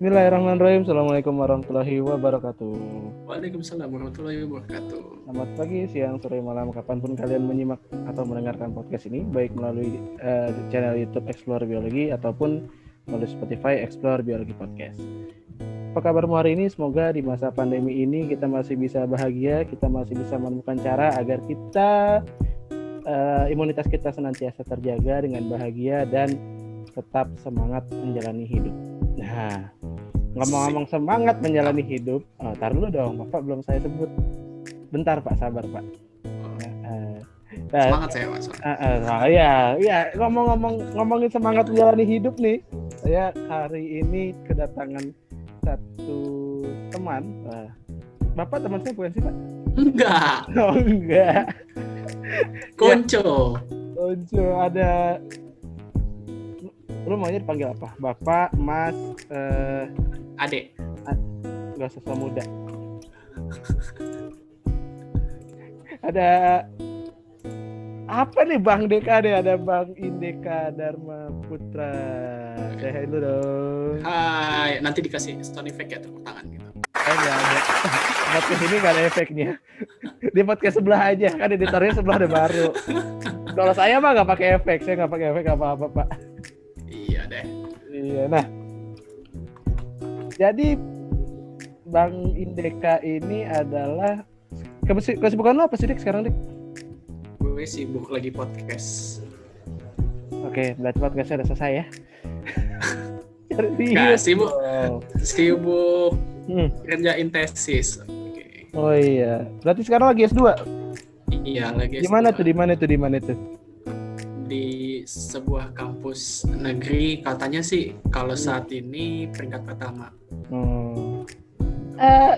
Bismillahirrahmanirrahim. Assalamualaikum warahmatullahi wabarakatuh. Waalaikumsalam warahmatullahi wabarakatuh. Selamat pagi, siang, sore, malam, kapanpun kalian menyimak atau mendengarkan podcast ini, baik melalui channel YouTube Explore Biologi ataupun melalui Spotify Explore Biologi Podcast. Apa kabarmu hari ini? Semoga di masa pandemi ini kita masih bisa bahagia, kita masih bisa menemukan cara agar kita imunitas kita senantiasa terjaga dengan bahagia dan tetap semangat menjalani hidup. Nah, ngomong-ngomong semangat menjalani hidup, tar dulu dong, Bapak belum saya sebut. Bentar Pak, sabar Pak. Semangat saya Pak. Ya, ngomongin semangat menjalani hidup nih. Saya hari ini kedatangan satu teman. Bapak teman saya bukan sih Pak? Enggak. Oh enggak. Konco. Konco ada. Lu maunya dipanggil apa? Bapak, Mas, Adek. Gak usah so muda. Ada apa nih Bang Deka deh? Ada Bang Indeka Dharma Putra. Saya dulu dong. Hai, nanti dikasih sound effect ya tepuk tangan gitu. Enggak ada. Podcast ini gak ada efeknya. Di podcast sebelah aja, kan editornya sebelah ada baru. Kalau saya mah gak pakai efek, saya gak pakai efek apa-apa Pak. Iya deh. Iya, nah. Jadi Bang Indeka ini adalah kesibukan lo apa sih Dik sekarang Dik? Gue sibuk lagi podcast. Oke, berarti podcastnya udah selesai ya. Nggak, sibuk kerjain tesis. Okay. Oh iya, berarti sekarang lagi S2? Iya, lagi S2. Di mana tuh? Di sebuah kampus negeri, katanya sih kalau saat ini peringkat pertama.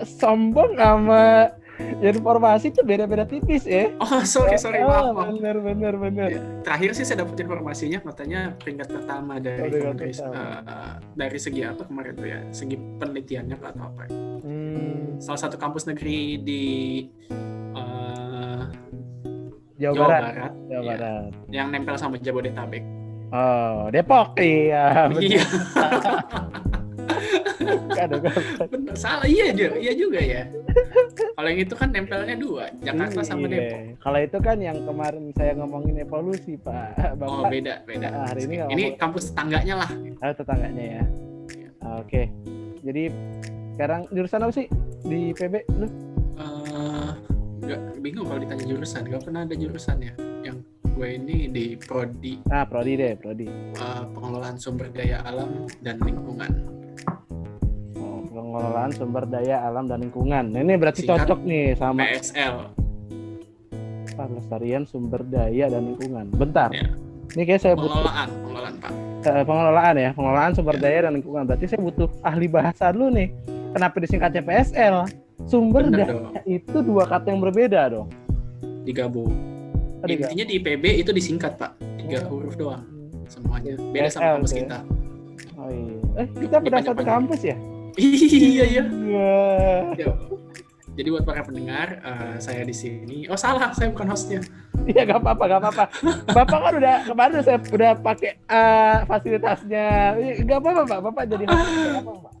Sombong sama informasi tuh beda-beda tipis ya. Oh sorry maaf. Bener. Ya, terakhir sih saya dapat informasinya katanya peringkat pertama dari segi apa kemarin tuh ya, segi penelitiannya atau apa. Salah satu kampus negeri di Jawa Barat. Yang nempel sama Jabodetabek. Oh, Depok. Iya. Iya. Bener. Salah, iya juga ya. Kalau yang itu kan nempelnya 2, Jakarta sama Depok. Kalau itu kan yang kemarin saya ngomongin evolusi, Pak. Bapak. Oh, beda. Hari ini kampus tetangganya lah. Tetangganya ya. Iya. Oke. Jadi sekarang jurusan apa sih di PB lu? Bingung kalau ditanya jurusan, gak pernah ada jurusannya. Yang gue ini di prodi. Prodi. Pengelolaan sumber daya alam dan lingkungan. Pengelolaan sumber daya alam dan lingkungan. Nah, ini berarti cocok nih sama PSL. Pelestarian sumber daya dan lingkungan. Bentar. Ya. Ini kayak saya pengelolaan Pak. Pengelolaan sumber daya dan lingkungan. Berarti saya butuh ahli bahasa dulu nih. Kenapa disingkatnya PSL? Sumber daya itu 2 kata yang berbeda dong. Digabung. Intinya di IPB itu disingkat Pak, 3 huruf doang semuanya. Beda sama kampus kita. Oh iya. Kita beda satu kampus ya? Iya. Jadi buat para pendengar, saya di sini. Oh salah, saya bukan hostnya. Iya gak apa-apa. Bapak kan kemarin saya udah pakai fasilitasnya. Gak apa-apa Pak, Bapak jadi hostnya apa Pak?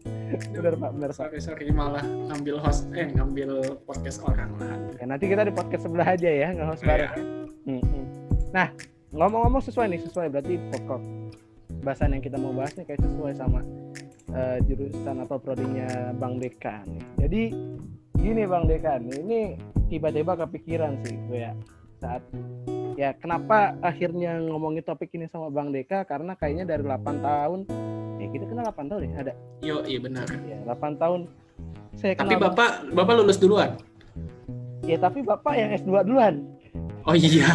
Bener Pak. Sorry malah ngambil podcast orang lah. Ya, nanti kita di podcast sebelah aja ya, nggak host bareng. Nah, ngomong-ngomong sesuai berarti pokok bahasan yang kita mau bahas nih kayak sesuai sama jurusan atau prodinya Bang Deka nih. Jadi gini Bang Deka nih, ini tiba-tiba kepikiran sih gue ya saat ya kenapa akhirnya ngomongin topik ini sama Bang Deka, karena kayaknya dari 8 tahun kita kenal 8 tahun ya ada? Iya benar. Ya, 8 tahun saya kenal. Tapi Bapak lulus duluan? Ya tapi Bapak yang S2 duluan. Oh iya.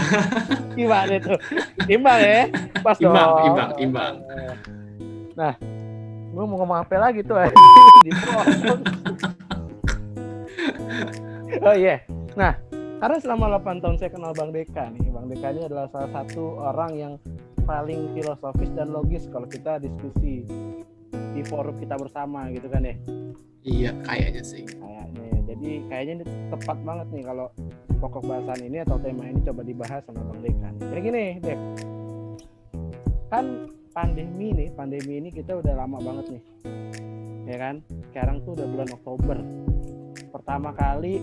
Gimana itu? Imbang ya? Pas Imbang. Nah, gue mau ngomong apa lagi tuh? Oh iya. Nah, karena selama 8 tahun saya kenal Bang Deka nih. Bang Deka ini adalah salah satu orang yang paling filosofis dan logis kalau kita diskusi di forum kita bersama gitu kan ya. Iya, kayaknya sih. Jadi kayaknya ini tepat banget nih kalau pokok bahasan ini atau tema ini coba dibahas sama Bang Deka. Jadi gini, Dek. Kan pandemi ini kita udah lama banget nih. ya kan? Sekarang tuh udah bulan Oktober. Pertama kali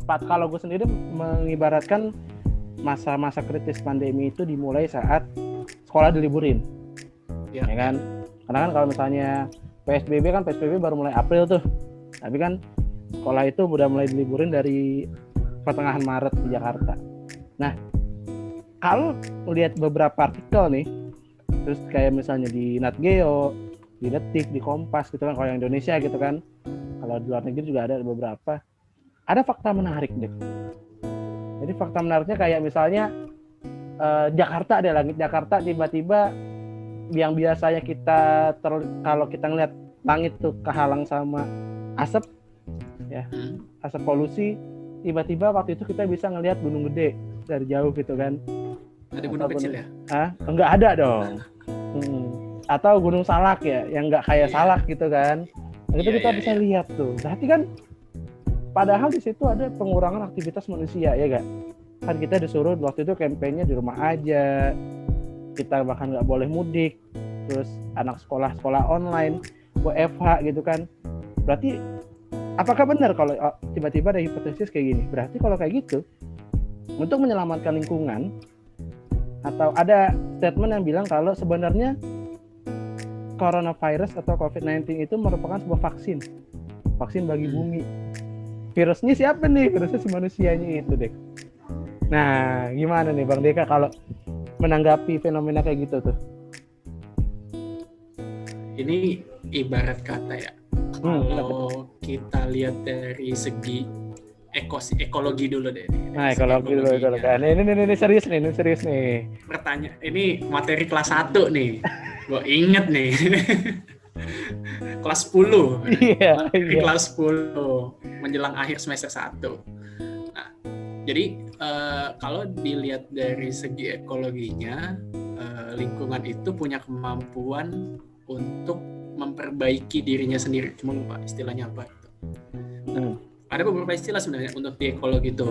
kalau gue sendiri mengibaratkan masa-masa kritis pandemi itu dimulai saat sekolah diliburin, ya kan? Karena kan kalau misalnya PSBB baru mulai April tuh, tapi kan sekolah itu udah mulai diliburin dari pertengahan Maret di Jakarta. Nah, kalau lihat beberapa artikel nih, terus kayak misalnya di Natgeo, di Detik, di Kompas gitu kan, kalau yang Indonesia gitu kan, kalau di luar negeri juga ada beberapa. Ada fakta menarik deh. Jadi fakta menariknya kayak misalnya Jakarta, ada langit Jakarta tiba-tiba yang biasanya kalau kita ngeliat langit tuh kehalang sama asap, ya, asap polusi, tiba-tiba waktu itu kita bisa ngelihat gunung gede dari jauh gitu kan. Ada gunung kecil ya? Enggak ada dong. Atau gunung Salak ya, yang enggak kayak Salak gitu kan. Nah, itu kita bisa lihat tuh. Berarti kan padahal di situ ada pengurangan aktivitas manusia, ya enggak? Kan kita disuruh waktu itu kampanye di rumah aja. Kita bahkan nggak boleh mudik. Terus anak sekolah online, WFH gitu kan. Berarti apakah benar kalau tiba-tiba ada hipotesis kayak gini? Berarti kalau kayak gitu, untuk menyelamatkan lingkungan, atau ada statement yang bilang kalau sebenarnya coronavirus atau COVID-19 itu merupakan sebuah vaksin bagi bumi. Virusnya siapa nih? Virusnya si manusianya itu, Dek. Nah, gimana nih Bang Deka kalau menanggapi fenomena kayak gitu tuh? Ini ibarat kata ya, kalau kita lihat dari segi ekologi dulu deh. Nah, ekologi dulu. Ini serius nih. Pertanyaan, ini materi kelas 1 nih. Gue inget nih. Kelas 10. Iya. Kelas 10 menjelang akhir semester 1. Nah, jadi kalau dilihat dari segi ekologinya, lingkungan itu punya kemampuan untuk memperbaiki dirinya sendiri. Cuma lupa istilahnya apa itu. Ada beberapa istilah sebenarnya untuk di ekologi itu.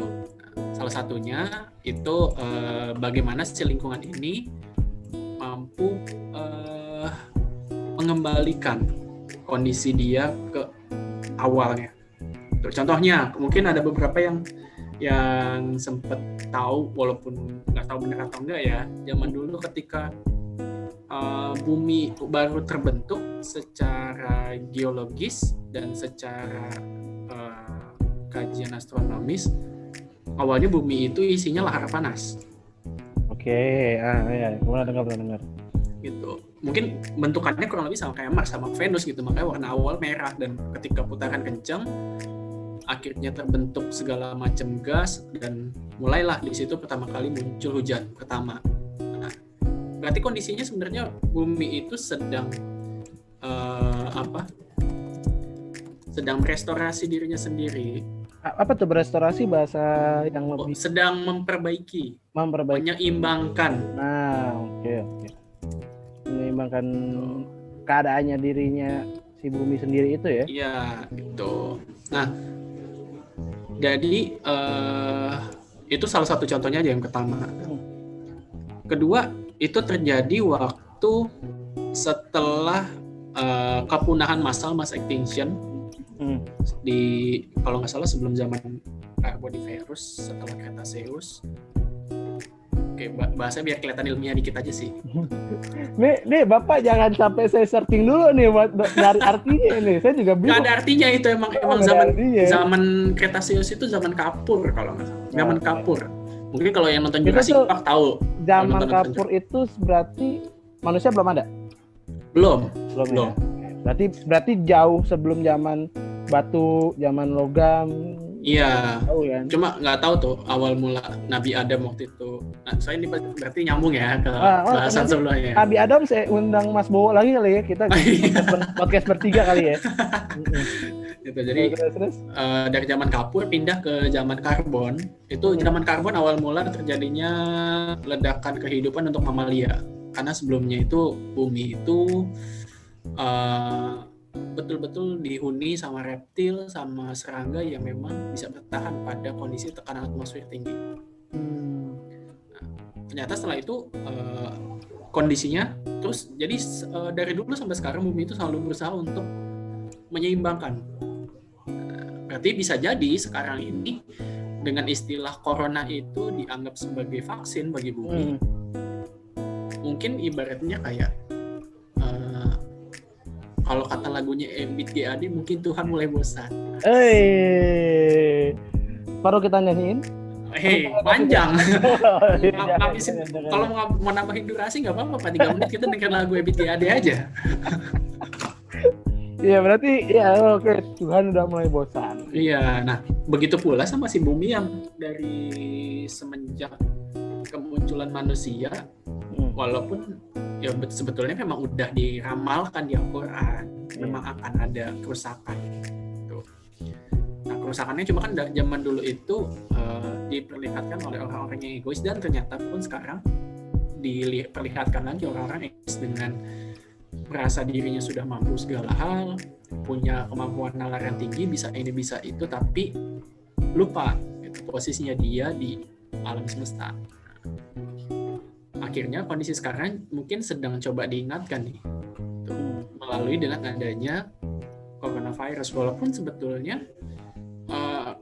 Salah satunya itu bagaimana si lingkungan ini mampu mengembalikan kondisi dia ke awalnya. Contohnya, mungkin ada beberapa yang sempat tahu, walaupun nggak tahu benar atau enggak ya, zaman dulu ketika bumi baru terbentuk secara geologis dan secara kajian astronomis, awalnya bumi itu isinya lahar panas. Oke, ya, pernah dengar. Gitu. Mungkin bentukannya kurang lebih sama kayak Mars sama Venus gitu, makanya warna awal merah, dan ketika putaran kencang, akhirnya terbentuk segala macam gas dan mulailah di situ pertama kali muncul hujan pertama. Nah, berarti kondisinya sebenarnya bumi itu sedang sedang merestorasi dirinya sendiri. Apa tuh berestorasi, bahasa yang lebih? Sedang memperbaiki. Menyeimbangkan. Nah, oke. Menyeimbangkan keadaannya dirinya si bumi sendiri itu ya? Iya, itu. Nah, jadi itu salah satu contohnya aja yang pertama. Kedua, itu terjadi waktu setelah kepunahan massal, mass extinction, di kalau nggak salah sebelum zaman Carboniferous, setelah Cretaceous. Oke, bahasa biar kelihatan ilmiah dikit aja sih. Nih Bapak jangan sampai saya searching dulu nih buat nyari artinya nih. Saya juga bingung. Nggak ada artinya itu, emang zaman Cretaceous itu zaman kapur kalau nggak salah. Zaman kapur. Mungkin kalau yang nonton Jurassic Park tahu. Zaman kapur itu berarti manusia belum ada? Belum. Ya. Berarti jauh sebelum zaman batu, zaman logam. Iya. Tahu kan? Cuma nggak tahu tuh awal mula Nabi Adam waktu itu. Nah, saya ini berarti nyambung ya ke bahasan sebelumnya. Nabi Adam saya undang Mas Bowo lagi kali ya, kita podcast bertiga kali ya. Gitu, jadi dari zaman kapur pindah ke zaman karbon. Itu zaman karbon awal mula terjadinya ledakan kehidupan untuk mamalia. Karena sebelumnya itu bumi itu betul-betul dihuni sama reptil, sama serangga yang memang bisa bertahan pada kondisi tekanan atmosfer tinggi. Nah, ternyata setelah itu kondisinya. Terus jadi dari dulu sampai sekarang bumi itu selalu berusaha untuk menyeimbangkan. Berarti bisa jadi sekarang ini dengan istilah corona itu dianggap sebagai vaksin bagi bumi. Mungkin ibaratnya kayak kalau kata lagunya Ebit GAD, mungkin Tuhan mulai bosan. Baru kita nyanyiin. Panjang. Kalau mau nambahin durasi nggak apa-apa, 3 menit kita dengerin lagu Ebit GAD aja. Iya, berarti ya oke, Tuhan udah mulai bosan. Iya, nah begitu pula sama si bumi yang dari semenjak kemunculan manusia, walaupun ya sebetulnya memang udah diramalkan di Al-Quran, memang akan ada kerusakan. Tuh. Nah, kerusakannya cuma kan zaman dulu itu diperlihatkan oleh orang-orang yang egois, dan ternyata pun sekarang diperlihatkan lagi orang-orang egois dengan merasa dirinya sudah mampu segala hal, punya kemampuan nalar yang tinggi, bisa ini bisa itu, tapi lupa gitu, posisinya dia di alam semesta. Akhirnya kondisi sekarang mungkin sedang coba diingatkan nih tuh, melalui dengan adanya coronavirus, walaupun sebetulnya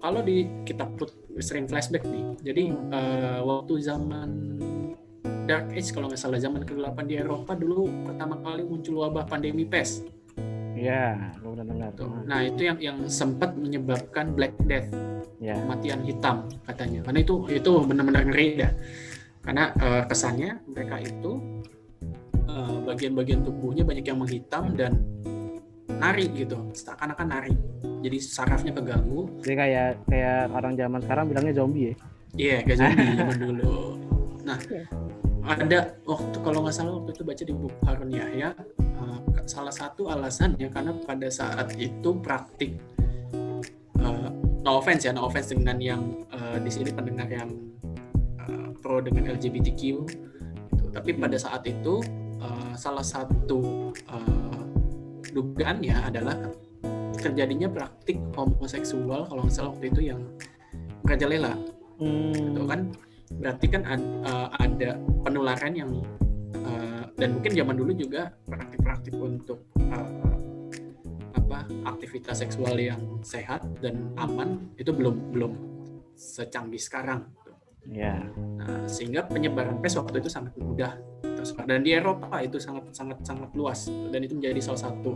kalau kita sering flashback nih, jadi waktu zaman Dark Age kalau nggak salah, zaman kegelapan di Eropa dulu pertama kali muncul wabah pandemi pes. Iya, gue udah dengar. Nah itu yang sempat menyebabkan Black Death, kematian hitam katanya. Karena itu benar-benar ngeri dah. Karena kesannya mereka itu bagian-bagian tubuhnya banyak yang menghitam dan nari gitu, seakan-akan nari. Jadi sarafnya keganggu. Jadi kayak orang zaman sekarang bilangnya zombie ya? Iya, kayak zombie zaman dulu. Nah, ada waktu kalau nggak salah waktu itu baca di buku Harun Yahya, salah satu alasannya karena pada saat itu praktik no offense dengan yang di sini pendengar yang pro dengan LGBTQ gitu. Tapi pada saat itu salah satu dugaannya adalah terjadinya praktik homoseksual kalau nggak salah waktu itu yang merajalela. Gitu kan, berarti kan ada penularan yang dan mungkin zaman dulu juga praktik-praktik untuk aktivitas seksual yang sehat dan aman itu belum secanggih sekarang. Ya. Nah, sehingga penyebaran pes waktu itu sangat mudah tersebar, dan di Eropa itu sangat luas, dan itu menjadi salah satu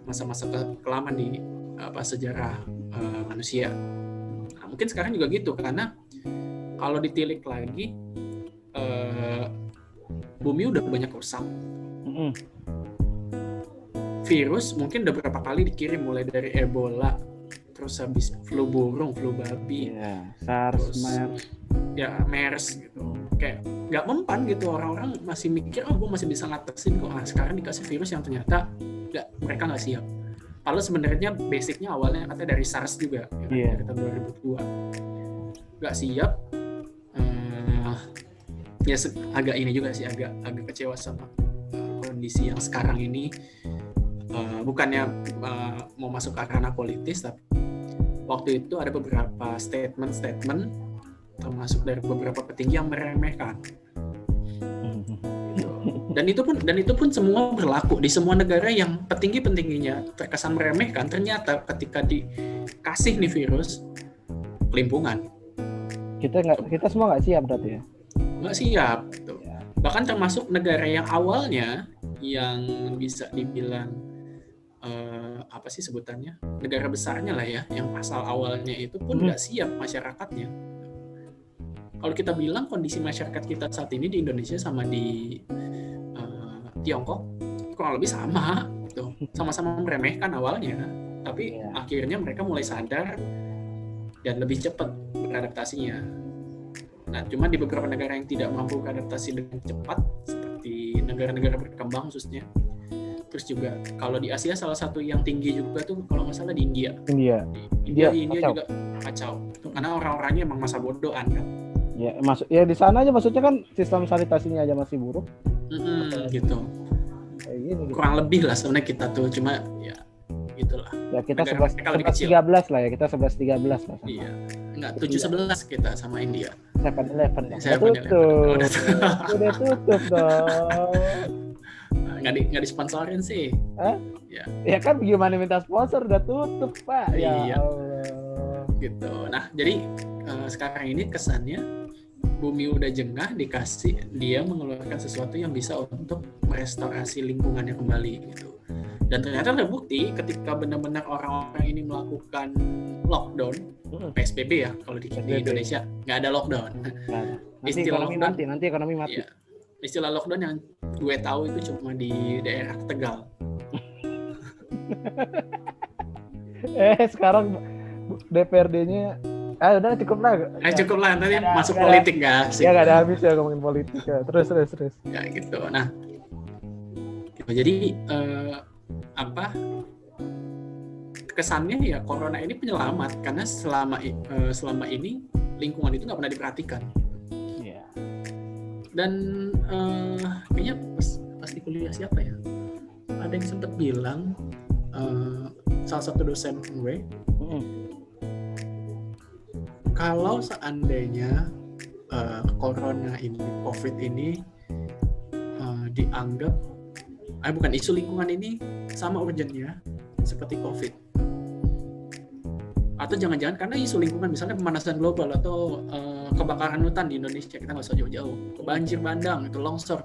masa-masa kelaman di sejarah manusia. Nah, mungkin sekarang juga gitu, karena kalau ditilik lagi bumi udah banyak rusak. Virus mungkin udah berapa kali dikirim, mulai dari Ebola, terus habis flu burung, flu babi, SARS, MERS gitu. Kayak nggak mempan gitu, orang-orang masih mikir gue masih bisa ngatasin kok. Sekarang dikasih virus yang ternyata mereka nggak siap. Padahal sebenarnya basicnya awalnya katanya dari SARS juga, dari tahun 2002. Nggak siap. Ya agak ini juga sih, agak kecewa sama kondisi yang sekarang ini. Bukannya mau masuk ke ranah politis, tapi waktu itu ada beberapa statement termasuk dari beberapa petinggi yang meremehkan. Gitu. Dan itu pun semua berlaku di semua negara yang petingginya terkesan meremehkan, ternyata ketika dikasih nih virus, kelimpungan. Kita semua nggak siap berarti ya? Nggak siap. Gitu. Bahkan termasuk negara yang awalnya yang bisa dibilang apa sih sebutannya, negara besarnya lah ya, yang asal awalnya itu pun nggak siap masyarakatnya. Kalau kita bilang kondisi masyarakat kita saat ini di Indonesia sama di Tiongkok kurang lebih sama, gitu. Sama-sama meremehkan awalnya, tapi akhirnya mereka mulai sadar dan lebih cepat beradaptasinya. Nah, cuma di beberapa negara yang tidak mampu beradaptasi dengan cepat, seperti negara-negara berkembang khususnya. Terus juga kalau di Asia salah satu yang tinggi juga tuh kalau nggak salah di India. India juga kacau. Karena orang-orangnya emang masa bodohan kan. Ya di sana aja maksudnya kan sistem sanitasinya aja masih buruk. Gitu. Kurang lebih lah sebenarnya kita tuh, cuma ya gitulah. Ya kita Negara mereka lebih kecil. 11-13 lah ya, kita 11-13 lah sama. Iya. Enggak, 7-11 kita sama India. 7-11 ya. Saya Udah tutup dong. Nggak disponsorin sih. Hah? Ya kan gimana minta sponsor, udah tutup Pak. Ya Iya. Allah. Gitu. Nah, jadi sekarang ini kesannya bumi udah jengah, dikasih dia mengeluarkan sesuatu yang bisa untuk merestorasi lingkungannya kembali gitu. Dan ternyata terbukti ketika benar-benar orang-orang ini melakukan lockdown, PSBB ya kalau di Indonesia nggak ada lockdown. Nah, Istilah lockdown nanti ekonomi mati. Iya. Istilah lockdown yang gue tahu itu cuma di daerah Tegal. Sekarang DPRD-nya udah cukup lah. Cukup lah, nanti masuk politik nggak sih? Ya nggak ada habis ya ngomongin politik ya. Terus. Ya gitu. Nah, jadi kesannya ya corona ini penyelamat karena selama ini lingkungan itu nggak pernah diperhatikan. Iya. Dan kayaknya pas di kuliah siapa ya? Ada yang sempat bilang salah satu dosen gue. Kalau seandainya corona ini, COVID ini dianggap, bukan isu lingkungan ini sama urgentnya seperti COVID, atau jangan-jangan karena isu lingkungan misalnya pemanasan global atau kebakaran hutan di Indonesia, kita nggak usah jauh-jauh, banjir bandang, itu longsor.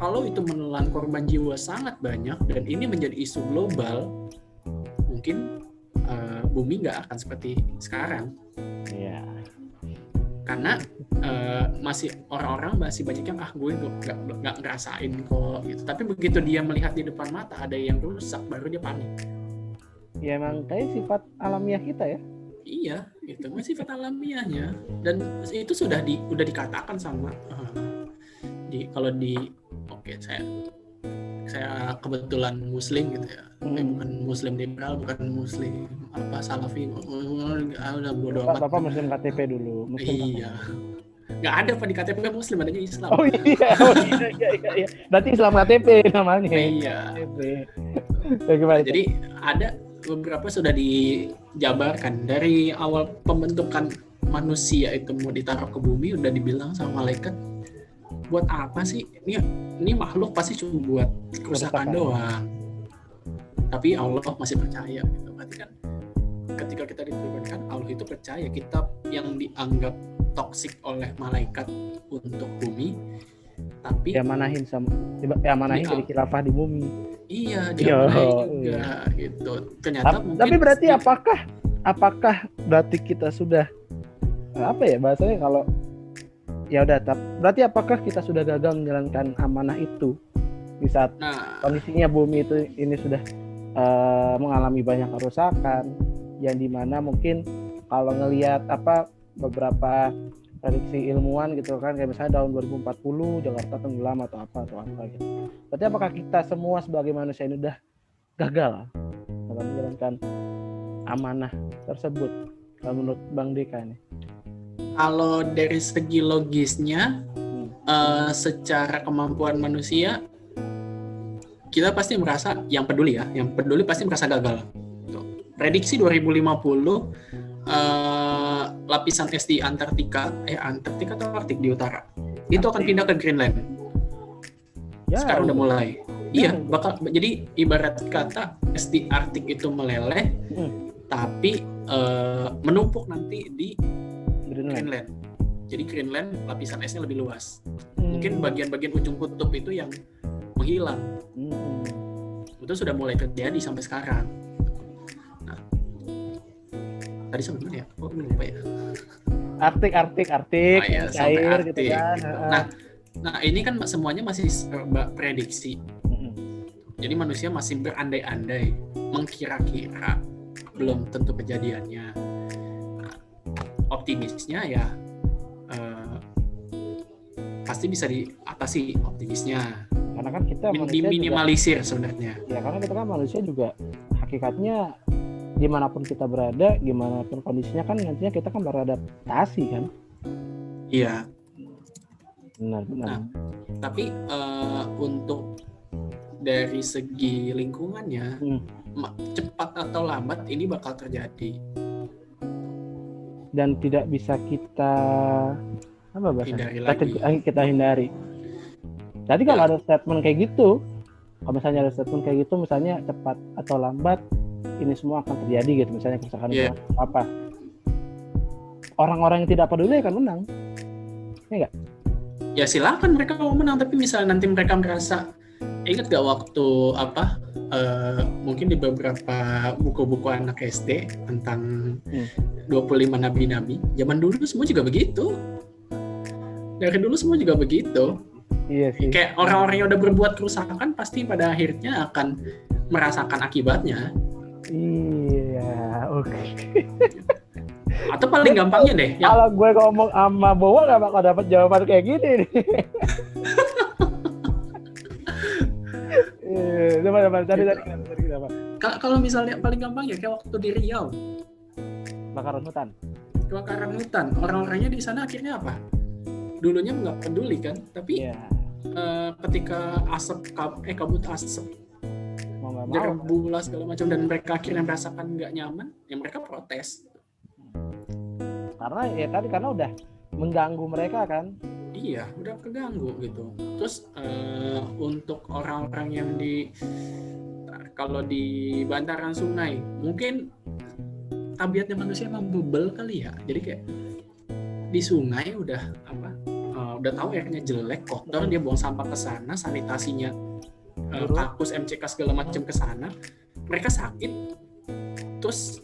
Kalau itu menelan korban jiwa sangat banyak dan ini menjadi isu global, mungkin bumi nggak akan seperti sekarang. Iya. Karena orang-orang masih banyak yang gue nggak ngerasain kok gitu. Tapi begitu dia melihat di depan mata ada yang rusak, baru dia panik. Ya emang kayak sifat alamiah kita ya. Iya, itu masih sifat alamiahnya. Dan itu sudah dikatakan sama saya kebetulan muslim gitu ya. Bukan muslim liberal, bukan muslim salafi. Udah bodo amat. Bapak muslim KTP dulu. Iya. Nggak ada Pak di KTP muslim, adanya Islam. Oh iya. Berarti Islam KTP namanya. Iya. Bagaimana? Jadi ada beberapa sudah dijabarkan dari awal pembentukan manusia itu mau ditaruh ke bumi, udah dibilang sama malaikat, buat apa sih? Ini makhluk pasti cuma buat kerusakan doang. Tapi Allah masih percaya gitu. Berarti kan ketika kita diturunkan, Allah itu percaya kitab yang dianggap toksik oleh malaikat untuk bumi, tapi diamanahin jadi khilafah di bumi. Iya, diamanahin juga gitu. Ternyata tapi berarti apakah berarti kita sudah bahasanya kalau ya udah, berarti apakah kita sudah gagal menjalankan amanah itu di saat kondisinya bumi itu ini sudah mengalami banyak kerusakan, yang dimana mungkin kalau ngelihat beberapa prediksi ilmuwan gitu kan, kayak misalnya tahun 2040 Jakarta tenggelam atau apa gitu. Berarti apakah kita semua sebagai manusia ini udah gagal dalam menjalankan amanah tersebut kalau menurut Bang Deka ini? Kalau dari segi logisnya, secara kemampuan manusia, kita pasti merasa yang peduli pasti merasa gagal. Prediksi 2050 lapisan es di Antartika atau Arktik di utara itu akan pindah ke Greenland. Ya, sekarang udah mulai. Iya, bakal jadi ibarat kata es di Arktik itu meleleh, tapi menumpuk nanti di Greenland. Jadi Greenland lapisan esnya lebih luas. Mungkin bagian-bagian ujung kutub itu yang menghilang. Itu sudah mulai terjadi sampai sekarang. Nah, tadi sampai mana ya? Oh, lupa ya. Arktik, ya, cair gitu kan. Nah, ini kan semuanya masih prediksi. Jadi manusia masih berandai-andai, mengkira-kira, belum tentu kejadiannya. Nah, optimisnya ya pasti bisa diatasi optimisnya. Karena kan kita diminimalisir sebenarnya. Ya karena kita kan manusia juga hakikatnya dimanapun kita berada, gimana pun kondisinya kan nantinya kita kan beradaptasi kan. Iya. Benar. Nah, tapi untuk dari segi lingkungannya, cepat atau lambat ini bakal terjadi. Dan tidak bisa kita kita hindari. Tadi kalau ada statement kayak gitu, kalau misalnya ada statement kayak gitu, misalnya cepat atau lambat ini semua akan terjadi gitu, misalnya kerusakan apa, orang-orang yang tidak peduli akan menang, ya nggak? Ya silakan mereka mau menang, tapi misalnya nanti mereka merasa, ingat gak waktu mungkin di beberapa buku-buku anak SD tentang 25 nabi-nabi, zaman dulu semua juga begitu, dari dulu semua juga begitu. Iya sih. Kayak orang-orang yang udah berbuat kerusakan pasti pada akhirnya akan merasakan akibatnya. Iya, oke. Atau paling gampangnya deh, kalau gue ngomong sama Bowo gak bakal dapat jawaban kayak gini nih. Tadi apa? Kalau misalnya paling gampang ya kayak waktu di Riau, kebakaran hutan, orang-orangnya di sana akhirnya apa? Dulunya nggak peduli kan, tapi ketika kabut asap, debu lah segala macam, dan mereka akhirnya merasakan nggak nyaman, ya mereka protes. Karena udah mengganggu mereka kan. Iya, udah keganggu gitu. Terus untuk orang-orang yang kalau di bantaran sungai, mungkin tabiatnya manusia emang bebel kali ya. Jadi kayak di sungai udah tahu airnya jelek, kotor, dia buang sampah ke sana, sanitasinya kakus, MCK segala macam ke sana, mereka sakit, terus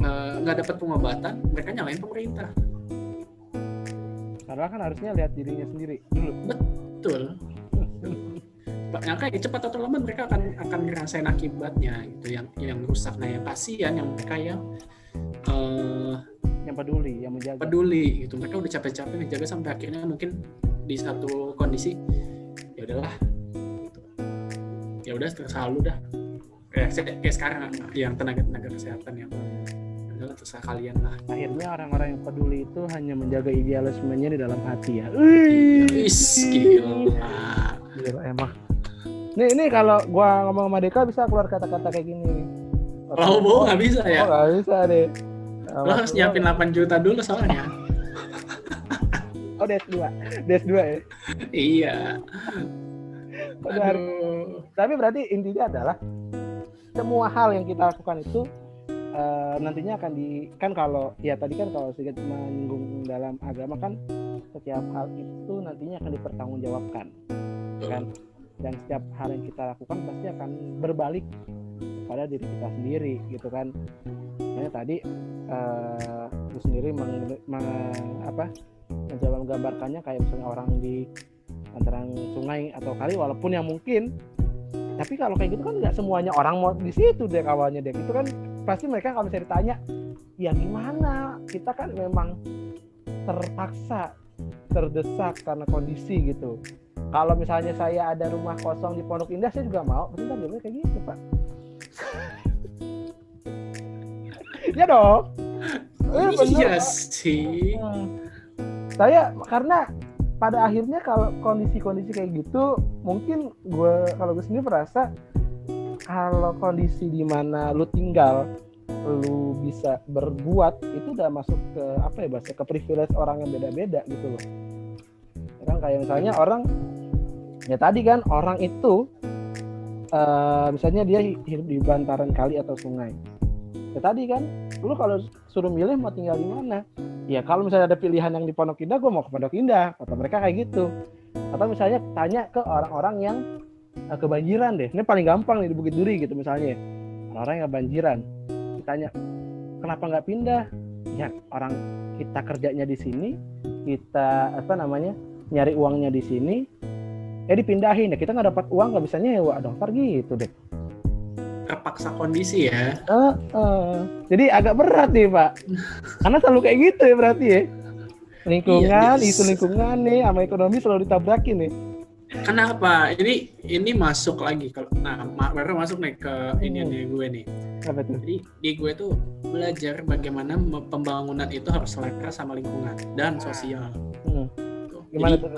nggak dapat pengobatan, mereka nyalain pemerintah. Karena kan harusnya lihat dirinya sendiri dulu. Betul. Kayak cepat atau lambat mereka akan ngerasain akibatnya gitu, yang rusak. Nah, yang kasihan yang mereka yang peduli, yang menjaga. Peduli gitu. Mereka udah capek-capek menjaga sampai akhirnya mungkin di satu kondisi ya udahlah. Ya udah terserah lu dah. Kayak sekarang yang tenaga kesehatan yang terserah kalian lah. Akhirnya orang-orang yang peduli itu hanya menjaga idealismenya di dalam hati ya. Gila emang. Nih kalau gua ngomong sama Deka bisa keluar kata-kata kayak gini. Kalau Bowo nggak bisa ya? Nggak bisa deh. Lo harus nyiapin 8 juta dulu soalnya. Oh, DS2 ya? Iya. Aduh. Tapi berarti intinya adalah semua hal yang kita lakukan itu nantinya akan kan kalau ya tadi kan kalau sedikit menyinggung dalam agama kan setiap hal itu nantinya akan dipertanggungjawabkan, kan? Dan setiap hal yang kita lakukan pasti akan berbalik pada diri kita sendiri gitu kan. Makanya tadi lu sendiri mencoba menggambarkannya kayak misalnya orang di antara sungai atau kali, walaupun yang mungkin, tapi kalau kayak gitu kan nggak semuanya orang mau di situ deh awalnya deh, itu kan pasti mereka kalau misalnya ditanya ya gimana, kita kan memang terpaksa terdesak karena kondisi gitu. Kalau misalnya saya ada rumah kosong di Pondok Indah saya juga mau, pasti kan dia kayak gitu Pak. Ya dong. Iya sih. Saya karena pada akhirnya kalau kondisi-kondisi kayak gitu, mungkin kalau gue sendiri merasa kalau kondisi di mana lu tinggal, lu bisa berbuat, itu udah masuk ke bahasa ke privilege orang yang beda-beda gitu loh. Ya kan kayak misalnya orang ya tadi kan orang itu misalnya dia hidup di bantaran kali atau sungai. Ya tadi kan lu kalau suruh milih mau tinggal di mana? Ya kalau misalnya ada pilihan yang di Pondok Indah, gue mau ke Pondok Indah, kata mereka kayak gitu. Atau misalnya tanya ke orang-orang yang kebanjiran deh, ini paling gampang nih di Bukit Duri gitu misalnya, orang-orang yang kebanjiran, ditanya kenapa nggak pindah? Ya orang kita kerjanya di sini, kita nyari uangnya di sini, dipindahin ya kita nggak dapat uang, nggak bisa nyewa dong, gitu deh. Terpaksa kondisi ya. Jadi agak berat nih Pak, karena selalu kayak gitu ya berarti ya. Lingkungan, isu lingkungan nih sama ekonomi selalu ditabrakin nih. Kenapa? Ini masuk lagi baru masuk nih ke ini gue nih. Apa tuh? Jadi di gue tuh belajar bagaimana pembangunan itu harus selaras sama lingkungan dan sosial. Gimana tuh?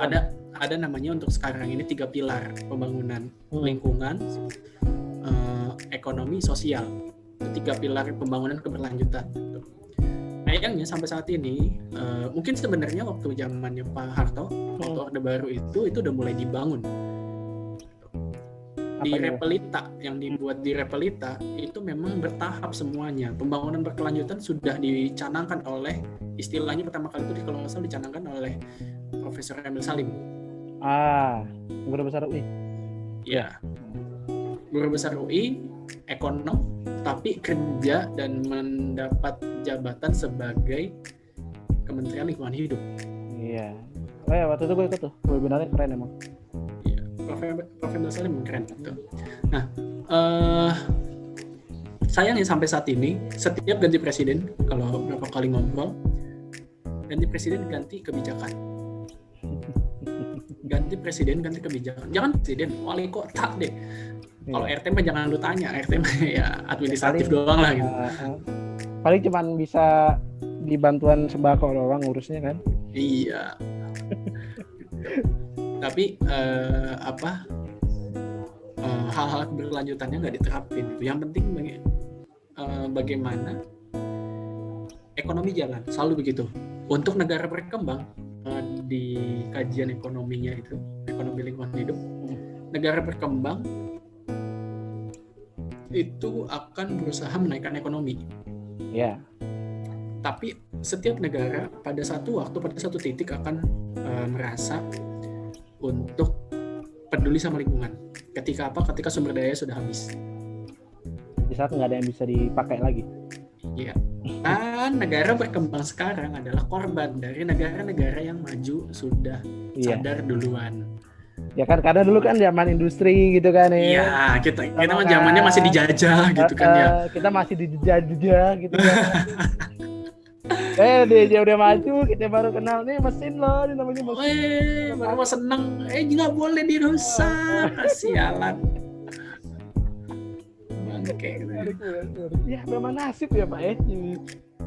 ada namanya untuk sekarang ini 3 pilar pembangunan: lingkungan, ekonomi, sosial. 3 pilar pembangunan keberlanjutan. Sayangnya sampai saat ini, mungkin sebenarnya waktu zamannya Pak Harto, waktu Orde Baru itu udah mulai dibangun. Di Repelita, yang dibuat di Repelita itu memang bertahap semuanya. Pembangunan berkelanjutan sudah dicanangkan oleh, istilahnya pertama kali itu kalau nggak salah dicanangkan oleh Profesor Emil Salim. Guru besar UI. Ya, guru besar UI, ekonom, tapi kerja dan mendapat jabatan sebagai Kementerian Lingkungan Hidup. Iya. Waktu itu gue ikut tuh, webinarnya keren emang. Prof. Emil Salim keren gitu. Nah, sayangnya sampai saat ini setiap ganti presiden, kalau berapa kali ngobrol, ganti presiden ganti kebijakan. Ganti presiden ganti kebijakan. Jangan presiden, wali kota deh. Kalau RT mah jangan lu tanya, RT mah ya administratif doang lah gitu. Paling cuman bisa di bantuan sembako doang ngurusnya kan. Iya. Tapi hal-hal keberlanjutannya nggak diterapin. Yang penting bagaimana ekonomi jalan, selalu begitu. Untuk negara berkembang, di kajian ekonominya itu, ekonomi lingkungan hidup, negara berkembang itu akan berusaha menaikkan ekonomi. Ya. Tapi setiap negara pada satu waktu, pada satu titik akan merasa untuk peduli sama lingkungan. Ketika apa? Ketika sumber daya sudah habis. Di saat nggak ada yang bisa dipakai lagi. Iya. Dan negara berkembang sekarang adalah korban dari negara-negara yang maju sudah sadar duluan. Ya kan, karena dulu kan zaman industri gitu kan ya. Iya, kita mah zamannya masih dijajah gitu kan ya. Kita masih dijajah gitu kan. Dia udah maju, kita baru kenal nih mesin loh, ini namanya mesin. Baru mau seneng, nggak boleh dirusak, sialan. Bangke gitu. Ya memang nasib ya Pak ya.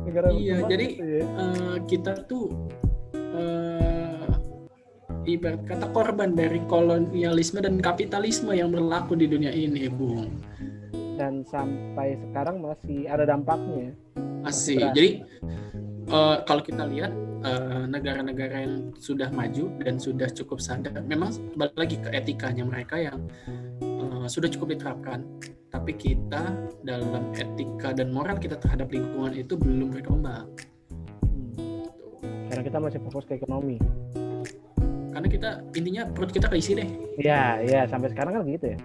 Negara jadi kita tuh ibarat kata korban dari kolonialisme dan kapitalisme yang berlaku di dunia ini, Bung. Dan sampai sekarang masih ada dampaknya. Masih. Jadi kalau kita lihat negara-negara yang sudah maju dan sudah cukup sadar, memang balik lagi ke etikanya mereka yang sudah cukup diterapkan, tapi kita dalam etika dan moral kita terhadap lingkungan itu belum berkembang. Karena kita masih fokus ke ekonomi. Karena kita intinya perut kita keisi deh. Iya, sampai sekarang kan gitu ya.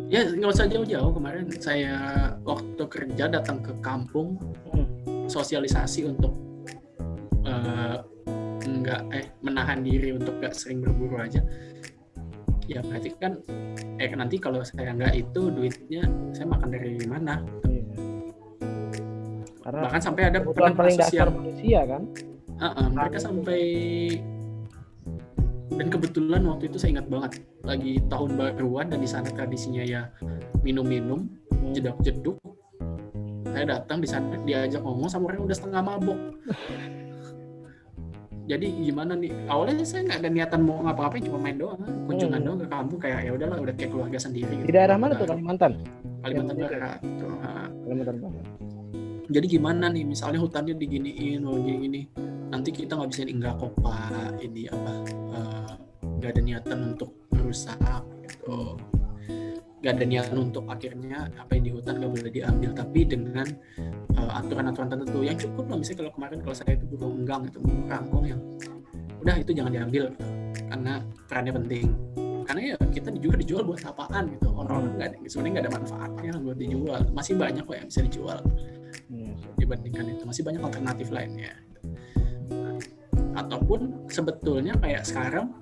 Ya nggak usah jauh-jauh. Kemarin saya waktu kerja datang ke kampung, sosialisasi untuk menahan diri untuk nggak sering berburu aja. Ya berarti kan nanti kalau saya nggak itu duitnya saya makan dari mana? Karena bahkan sampai ada kebutuhan paling dasar manusia kan. Mereka sampai, dan kebetulan waktu itu saya ingat banget lagi tahun baruan dan di sana tradisinya ya minum-minum, jedak-jeduk. Saya datang di sana diajak ngomong sama orang udah setengah mabok. Jadi gimana nih? Awalnya saya nggak ada niatan mau ngapa-ngapain, cuma main doang, kunjungan doang ke kampung, kayak ya udahlah, udah kayak keluarga sendiri. Di daerah mana tuh, Kalimantan? Kalimantan Barat. Kalimantan Barat. Jadi gimana nih? Misalnya hutannya diginiin, gini-gini, nanti kita nggak bisa nggak kopa, ini apa? Nggak ada niatan untuk merusak gitu. Nggak ada niatan untuk akhirnya apa yang di hutan nggak boleh diambil, tapi dengan aturan-aturan tertentu yang cukup lah. Misalnya kalau kemarin kalau saya itu burung enggang itu burung kangkung yang udah itu jangan diambil gitu, karena perannya penting, karena ya kita juga dijual buat apaan gitu, orang-orang sebenarnya nggak ada manfaatnya buat dijual, masih banyak kok yang bisa dijual dibandingkan itu, masih banyak alternatif lainnya. Ataupun sebetulnya kayak sekarang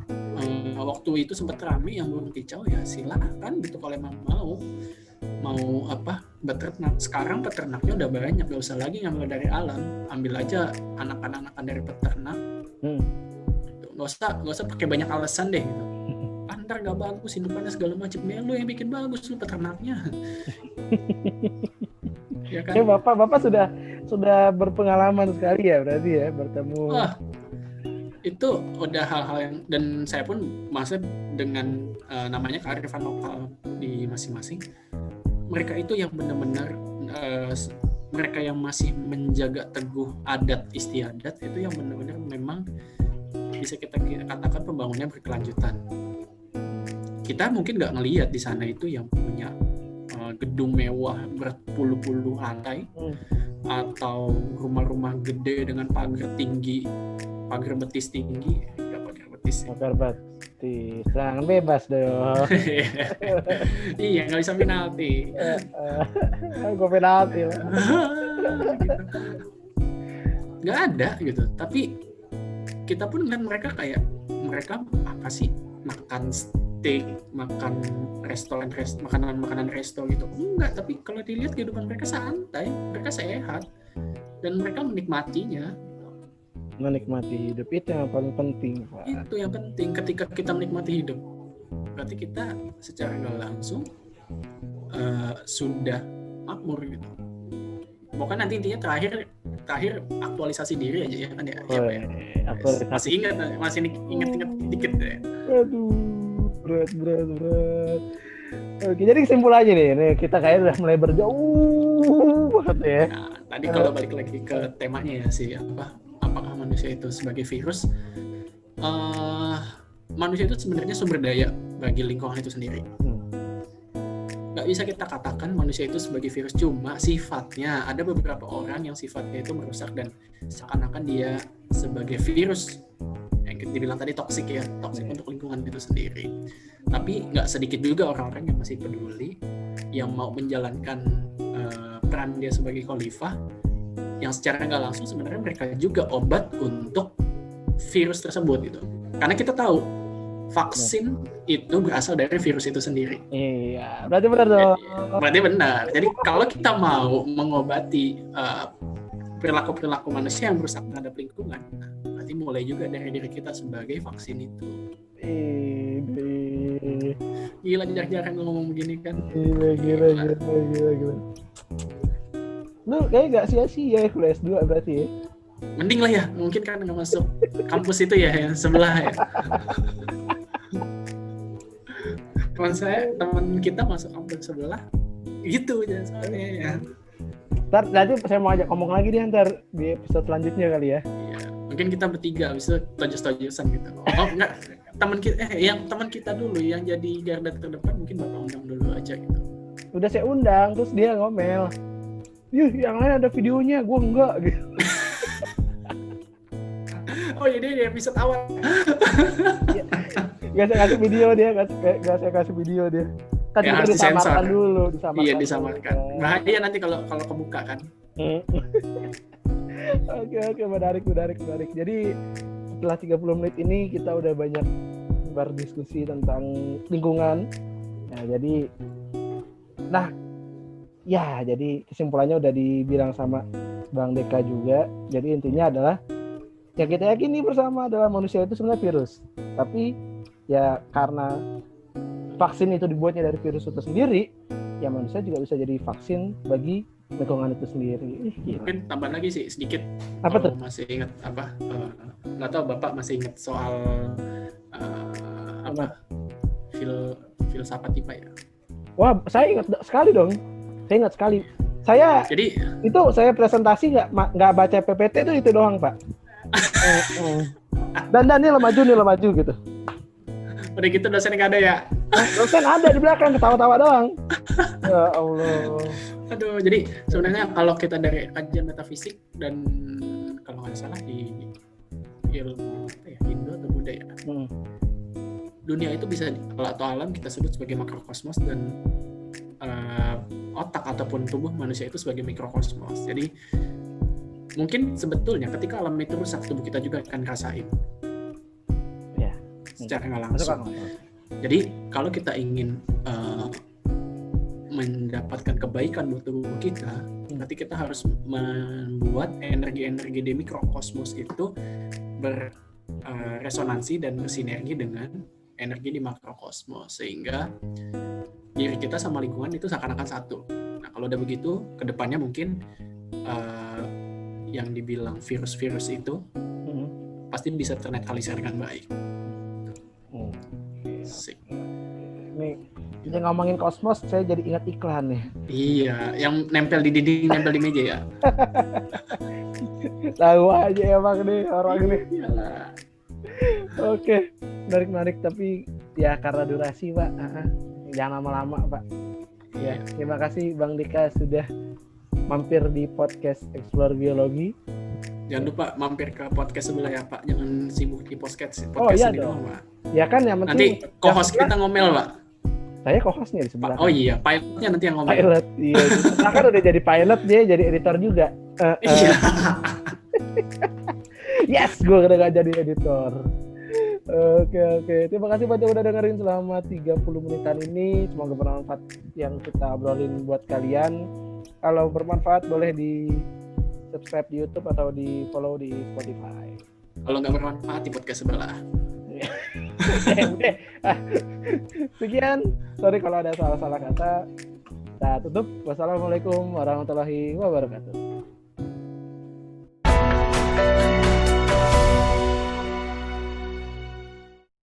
waktu itu sempat ramai yang burung kicau, ya silakan gitu kalau emang mau apa beternak. Sekarang peternaknya udah banyak, gak usah lagi ngambil dari alam, ambil aja anak-anakan dari peternak. Gak usah pakai banyak alasan deh gitu. Ntar gak bagus hidupannya segala macam, ya lu yang bikin bagus, lu peternaknya. Ya kan? Bapak sudah berpengalaman sekali ya berarti ya bertemu. itu udah hal-hal yang, dan saya pun maksud dengan namanya kearifan lokal di masing-masing, mereka itu yang benar-benar mereka yang masih menjaga teguh adat istiadat itu yang benar-benar memang bisa kita katakan pembangunannya berkelanjutan. Kita mungkin nggak ngelihat di sana itu yang punya gedung mewah berpuluh-puluh lantai atau rumah-rumah gede dengan pagar betis tinggi, nggak pagar betis. Pagar betis, serangan bebas dong. Iya, nggak bisa penalti. Gue penalti lah. Nggak ada gitu. Tapi kita pun kan mereka apa sih, makan steak, makan makanan resto gitu. Enggak, tapi kalau dilihat kehidupan mereka santai, mereka sehat dan mereka menikmatinya. Menikmati hidup itu yang paling penting, Pak. Itu yang penting. Ketika kita menikmati hidup, berarti kita secara nggak langsung sudah makmur gitu. Pokoknya nanti intinya terakhir aktualisasi diri aja ya kan ya. Masih ingat dikit ya. Aduh, berat. Oke, jadi kesimpulannya nih kita kayaknya udah mulai berjauh banget ya. Nah, tadi kalau balik lagi ke temanya ya sih, apakah manusia itu sebagai virus? Manusia itu sebenarnya sumber daya bagi lingkungan itu sendiri. Nggak bisa kita katakan manusia itu sebagai virus, cuma sifatnya. Ada beberapa orang yang sifatnya itu merusak dan seakan-akan dia sebagai virus yang dibilang tadi toksik untuk lingkungan itu sendiri. Tapi nggak sedikit juga orang-orang yang masih peduli, yang mau menjalankan peran dia sebagai khalifah, yang secara nggak langsung sebenarnya mereka juga obat untuk virus tersebut gitu. Karena kita tahu vaksin itu berasal dari virus itu sendiri. Iya, berarti benar dong. Berarti benar. Jadi kalau kita mau mengobati perilaku manusia yang merusak terhadap lingkungan, berarti mulai juga dari diri kita sebagai vaksin itu. Gila, jarang ngomong begini kan. Gila. Lu kayak gak sia-sia ya kuliah S2 berarti ya? Mending lah ya, mungkin kan nggak masuk kampus itu ya, yang sebelah ya. Teman kita masuk kampus sebelah gitu aja soalnya ya. Ntar nanti saya mau ajak ngomong lagi deh ntar di episode selanjutnya kali ya. Iya, mungkin kita bertiga bisa tojos-tojosan gitu. Oh enggak, teman kita dulu yang jadi garda terdepan mungkin Bapak undang dulu aja gitu. Udah saya undang terus dia ngomel. Yuh, yang lain ada videonya, gue enggak gitu. Oh jadi di episode awal. Gak saya kasih video dia, gak saya kasih video dia. Kan ya, harus disamarkan dulu, Iya, disamarkan. Bahaya nanti kalau kebuka kan. Oke, menarik. Jadi setelah 30 menit ini kita udah banyak berdiskusi tentang lingkungan. Jadi kesimpulannya udah dibilang sama Bang Deka juga. Jadi intinya adalah yang kita yakini bersama adalah manusia itu sebenarnya virus. Tapi ya karena vaksin itu dibuatnya dari virus itu sendiri, ya manusia juga bisa jadi vaksin bagi lingkungan itu sendiri. Mungkin tambah lagi sih sedikit. Apa tuh? Masih ingat nggak tahu Bapak masih ingat soal filsafat IPA ya? Wah, saya ingat sekali dong. Jadi itu saya presentasi nggak baca PPT itu doang, Pak. Dan ini maju gitu. Udah gitu dosennya nggak ada ya? Dosen ada di belakang ketawa-tawa doang. Ya Allah. Aduh, jadi sebenarnya kalau kita dari kajian metafisik dan kalau nggak salah di ilmu Indo atau Buddha ya, dunia itu bisa atau alam kita sebut sebagai makrokosmos dan otak ataupun tubuh manusia itu sebagai mikrokosmos. Jadi mungkin sebetulnya ketika alam itu rusak, tubuh kita juga akan rasain. Ya. Secara nggak langsung. Jadi kalau kita ingin mendapatkan kebaikan buat tubuh kita, berarti kita harus membuat energi-energi di mikrokosmos itu berresonansi dan bersinergi dengan energi di makrokosmos, sehingga diri kita sama lingkungan itu seakan-akan satu. Nah, kalau udah begitu, kedepannya mungkin yang dibilang virus-virus itu pasti bisa ternetralisir dengan baik. Sik. Nih, kita ngomongin kosmos, saya jadi ingat iklan nih. Iya, yang nempel di dinding, nempel di meja ya. Tahu aja emang nih orang nih. Iyalah. Oke, menarik tapi ya karena durasi Pak, jangan lama-lama Pak. Ya, terima kasih Bang Dika sudah mampir di podcast Explore Biologi. Jangan lupa mampir ke podcast sebelah ya Pak, jangan sibuk di podcast iya ini dong. Pak. Ya kan yang penting. Nanti co-host kita ngomel Pak. Saya co-hostnya di sebelah. Oh iya, pilotnya nanti yang ngomel. Pilot, iya. Nah, kan udah jadi pilot, dia jadi editor juga. Iya. Yes, gue udah gak jadi editor. Oke. Terima kasih banyak udah dengerin selama 30 menitan ini. Semoga bermanfaat yang kita obrolin buat kalian. Kalau bermanfaat boleh di subscribe di YouTube atau di follow di Spotify. Kalau nggak bermanfaat di podcast sebelah. Sekian. Sorry kalau ada salah-salah kata. Kita tutup. Wassalamualaikum warahmatullahi wabarakatuh.